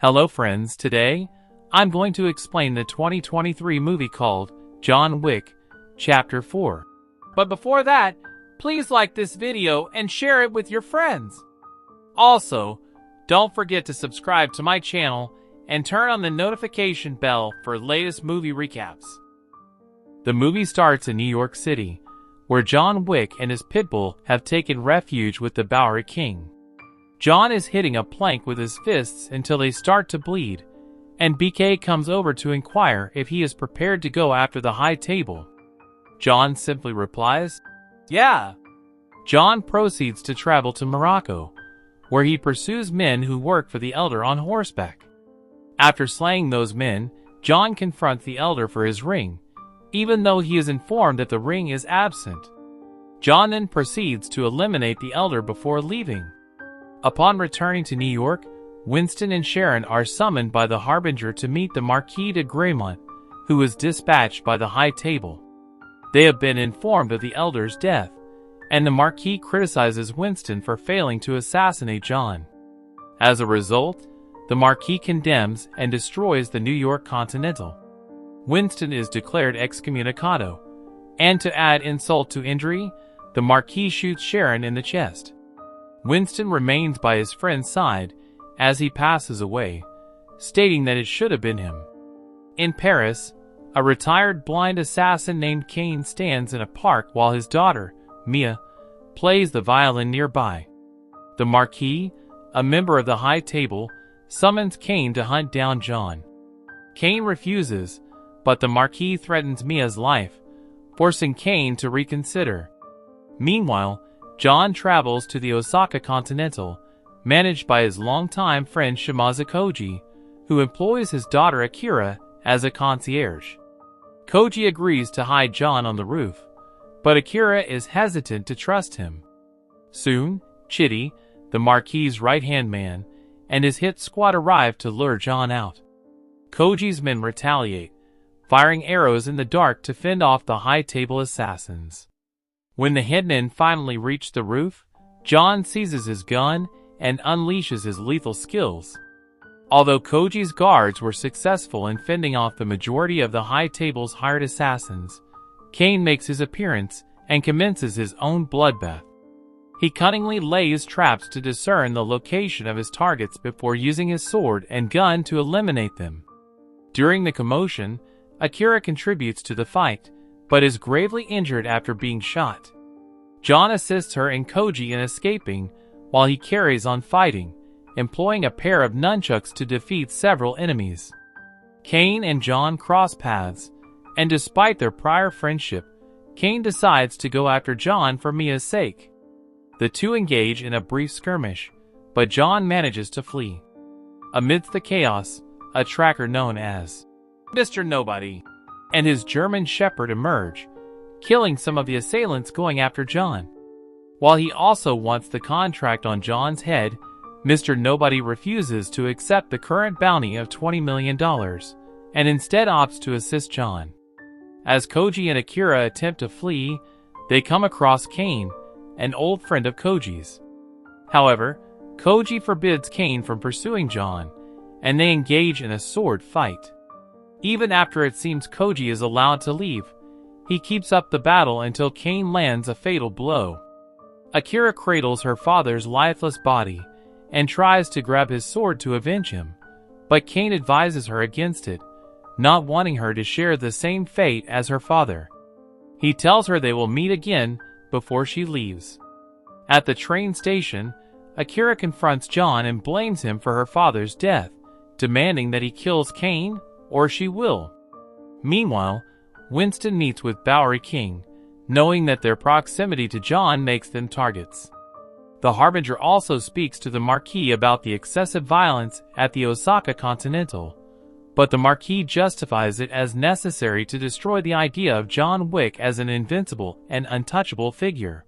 Hello friends, today, I'm going to explain the 2023 movie called John Wick, Chapter 4. But before that, please like this video and share it with your friends. Also, don't forget to subscribe to my channel and turn on the notification bell for latest movie recaps. The movie starts in New York City, where John Wick and his pitbull have taken refuge with the Bowery King. John is hitting a plank with his fists until they start to bleed, and BK comes over to inquire if he is prepared to go after the high table. John simply replies, "Yeah." John proceeds to travel to Morocco, where he pursues men who work for the Elder on horseback. After slaying those men, John confronts the Elder for his ring, even though he is informed that the ring is absent. John then proceeds to eliminate the Elder before leaving. Upon returning to New York, Winston and Sharon are summoned by the Harbinger to meet the Marquis de Graymont, who is dispatched by the High Table. They have been informed of the Elder's death, and the Marquis criticizes Winston for failing to assassinate John. As a result, the Marquis condemns and destroys the New York Continental. Winston is declared excommunicado, and to add insult to injury, the Marquis shoots Sharon in the chest. Winston remains by his friend's side as he passes away, stating that it should have been him. In Paris, a retired blind assassin named Cain stands in a park while his daughter, Mia, plays the violin nearby. The Marquis, a member of the High Table, summons Cain to hunt down John. Cain refuses, but the Marquis threatens Mia's life, forcing Cain to reconsider. Meanwhile, John travels to the Osaka Continental, managed by his longtime friend Shimazu Koji, who employs his daughter Akira as a concierge. Koji agrees to hide John on the roof, but Akira is hesitant to trust him. Soon, Chitty, the Marquis' right-hand man, and his hit squad arrive to lure John out. Koji's men retaliate, firing arrows in the dark to fend off the High Table assassins. When the hitmen finally reach the roof, John seizes his gun and unleashes his lethal skills. Although Koji's guards were successful in fending off the majority of the High Table's hired assassins, Cain makes his appearance and commences his own bloodbath. He cunningly lays traps to discern the location of his targets before using his sword and gun to eliminate them. During the commotion, Akira contributes to the fight, but is gravely injured after being shot. John assists her and Koji in escaping while he carries on fighting, employing a pair of nunchucks to defeat several enemies. Cain and John cross paths, and despite their prior friendship, Cain decides to go after John for Mia's sake. The two engage in a brief skirmish, but John manages to flee. Amidst the chaos, a tracker known as Mr. Nobody and his German Shepherd emerge, killing some of the assailants going after John. While he also wants the contract on John's head, Mr. Nobody refuses to accept the current bounty of $20 million, and instead opts to assist John. As Koji and Akira attempt to flee, they come across Cain, an old friend of Koji's. However, Koji forbids Cain from pursuing John, and they engage in a sword fight. Even after it seems Koji is allowed to leave, he keeps up the battle until Cain lands a fatal blow. Akira cradles her father's lifeless body and tries to grab his sword to avenge him, but Cain advises her against it, not wanting her to share the same fate as her father. He tells her they will meet again before she leaves. At the train station, Akira confronts John and blames him for her father's death, demanding that he kills Cain or she will. Meanwhile, Winston meets with Bowery King, knowing that their proximity to John makes them targets. The Harbinger also speaks to the Marquis about the excessive violence at the Osaka Continental, but the Marquis justifies it as necessary to destroy the idea of John Wick as an invincible and untouchable figure.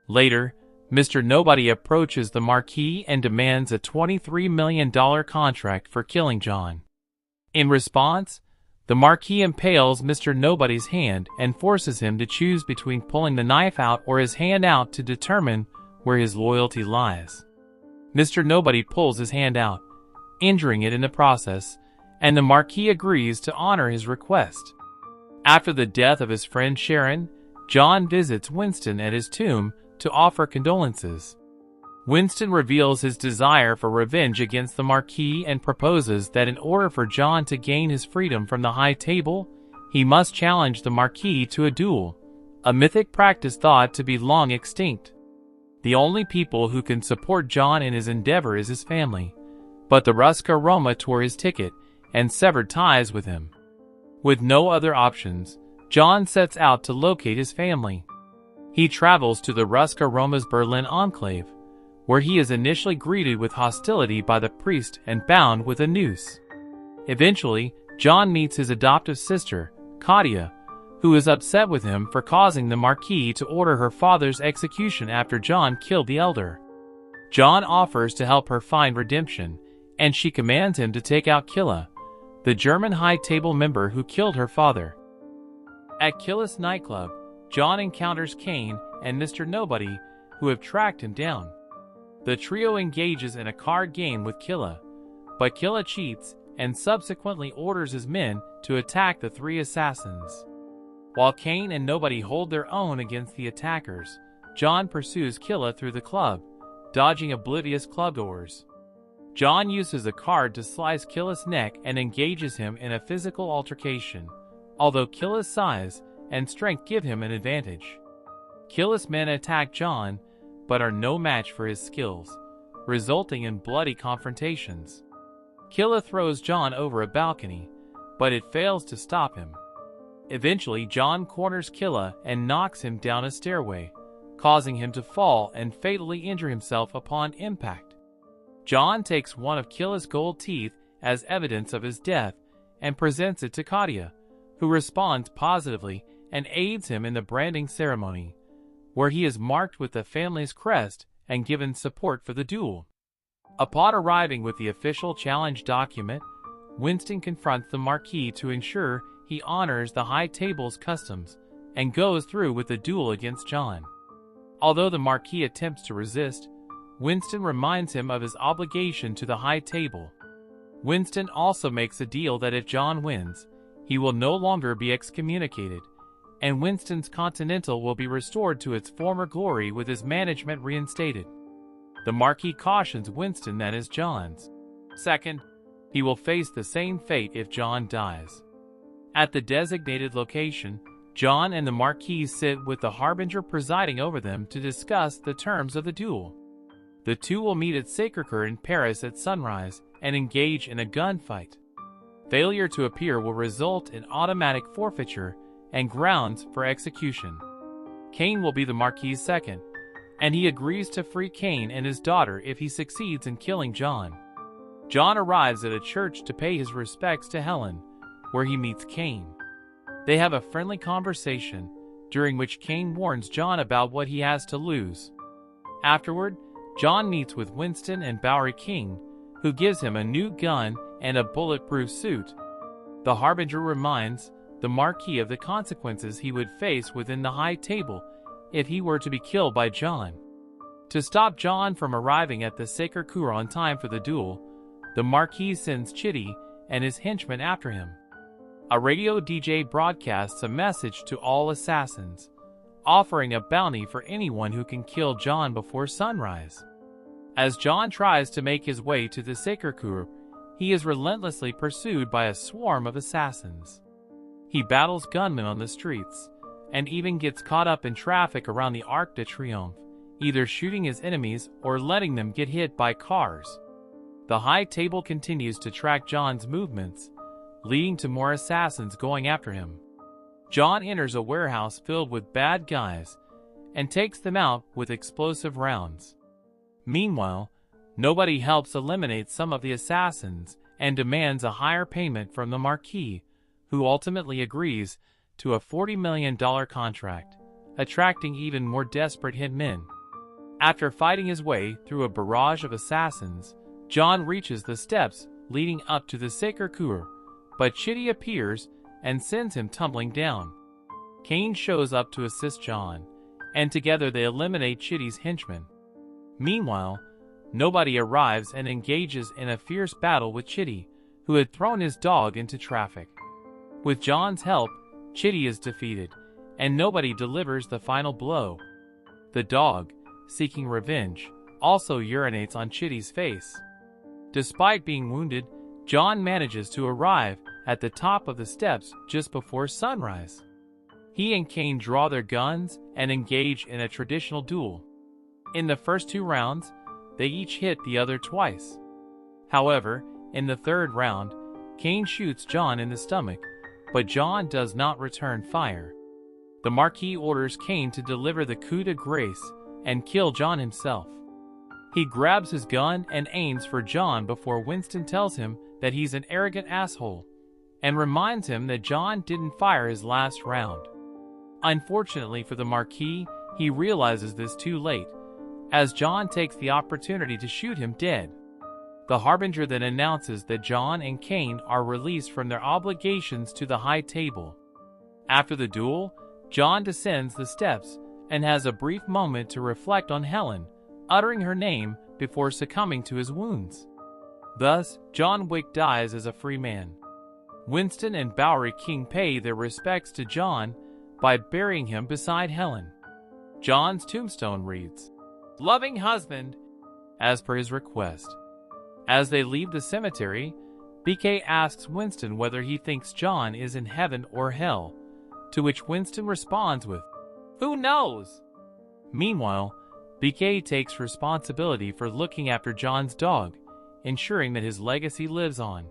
Later, Mr. Nobody approaches the Marquis and demands a $23 million contract for killing John. In response, the Marquis impales Mr. Nobody's hand and forces him to choose between pulling the knife out or his hand out to determine where his loyalty lies. Mr. Nobody pulls his hand out, injuring it in the process, and the Marquis agrees to honor his request. After the death of his friend Sharon, John visits Winston at his tomb to offer condolences. Winston reveals his desire for revenge against the Marquis and proposes that in order for John to gain his freedom from the High Table, he must challenge the Marquis to a duel, a mythic practice thought to be long extinct. The only people who can support John in his endeavor is his family, but the Ruska Roma tore his ticket and severed ties with him. With no other options, John sets out to locate his family. He travels to the Ruska Roma's Berlin enclave, where he is initially greeted with hostility by the priest and bound with a noose. Eventually, John meets his adoptive sister, Katia, who is upset with him for causing the Marquis to order her father's execution after John killed the elder. John offers to help her find redemption, and she commands him to take out Killa, the German High Table member who killed her father. At Killa's nightclub, John encounters Kane and Mr. Nobody, who have tracked him down. The trio engages in a card game with Killa, but Killa cheats and subsequently orders his men to attack the three assassins. While Kane and Nobody hold their own against the attackers, John pursues Killa through the club, dodging oblivious clubgoers. John uses a card to slice Killa's neck and engages him in a physical altercation, although Killa's size and strength give him an advantage. Killa's men attack John, but are no match for his skills, resulting in bloody confrontations. Killa throws John over a balcony, but it fails to stop him. Eventually, John corners Killa and knocks him down a stairway, causing him to fall and fatally injure himself upon impact. John takes one of Killa's gold teeth as evidence of his death and presents it to Katia, who responds positively and aids him in the branding ceremony, where he is marked with the family's crest and given support for the duel. Upon arriving with the official challenge document, Winston confronts the Marquis to ensure he honors the High Table's customs and goes through with the duel against John. Although the Marquis attempts to resist, Winston reminds him of his obligation to the High Table. Winston also makes a deal that if John wins, he will no longer be excommunicated, and Winston's Continental will be restored to its former glory with his management reinstated. The Marquis cautions Winston that as John's second, he will face the same fate if John dies. At the designated location, John and the Marquis sit with the Harbinger presiding over them to discuss the terms of the duel. The two will meet at Sacré-Cœur in Paris at sunrise and engage in a gunfight. Failure to appear will result in automatic forfeiture and grounds for execution. Kane will be the Marquis' second, and he agrees to free Kane and his daughter if he succeeds in killing John. John arrives at a church to pay his respects to Helen, where he meets Kane. They have a friendly conversation, during which Kane warns John about what he has to lose. Afterward, John meets with Winston and Bowery King, who gives him a new gun and a bulletproof suit. The Harbinger reminds the Marquis of the consequences he would face within the High Table if he were to be killed by John. To stop John from arriving at the Sacré-Cœur on time for the duel, the Marquis sends Chitty and his henchmen after him. A radio DJ broadcasts a message to all assassins, offering a bounty for anyone who can kill John before sunrise. As John tries to make his way to the Sacré-Cœur, he is relentlessly pursued by a swarm of assassins. He battles gunmen on the streets, and even gets caught up in traffic around the Arc de Triomphe, either shooting his enemies or letting them get hit by cars. The High Table continues to track John's movements, leading to more assassins going after him. John enters a warehouse filled with bad guys and takes them out with explosive rounds. Meanwhile, Nobody helps eliminate some of the assassins and demands a higher payment from the Marquis, who ultimately agrees to a $40 million contract, attracting even more desperate hitmen. After fighting his way through a barrage of assassins, John reaches the steps leading up to the Sacré-Cœur, but Chitty appears and sends him tumbling down. Kane shows up to assist John, and together they eliminate Chitty's henchmen. Meanwhile, Nobody arrives and engages in a fierce battle with Chitty, who had thrown his dog into traffic. With John's help, Chitty is defeated, and nobody delivers the final blow. The dog, seeking revenge, also urinates on Chitty's face. Despite being wounded, John manages to arrive at the top of the steps just before sunrise. He and Kane draw their guns and engage in a traditional duel. In the first 2 rounds, they each hit the other twice. However, in the 3rd round, Kane shoots John in the stomach, but John does not return fire. The Marquis orders Kane to deliver the coup de grace and kill John himself. He grabs his gun and aims for John before Winston tells him that he's an arrogant asshole, and reminds him that John didn't fire his last round. Unfortunately for the Marquis, he realizes this too late, as John takes the opportunity to shoot him dead. The Harbinger then announces that John and Kane are released from their obligations to the High Table. After the duel, John descends the steps and has a brief moment to reflect on Helen, uttering her name before succumbing to his wounds. Thus, John Wick dies as a free man. Winston and Bowery King pay their respects to John by burying him beside Helen. John's tombstone reads, "Loving husband," as per his request. As they leave the cemetery, BK asks Winston whether he thinks John is in heaven or hell, to which Winston responds with, "Who knows?" Meanwhile, BK takes responsibility for looking after John's dog, ensuring that his legacy lives on.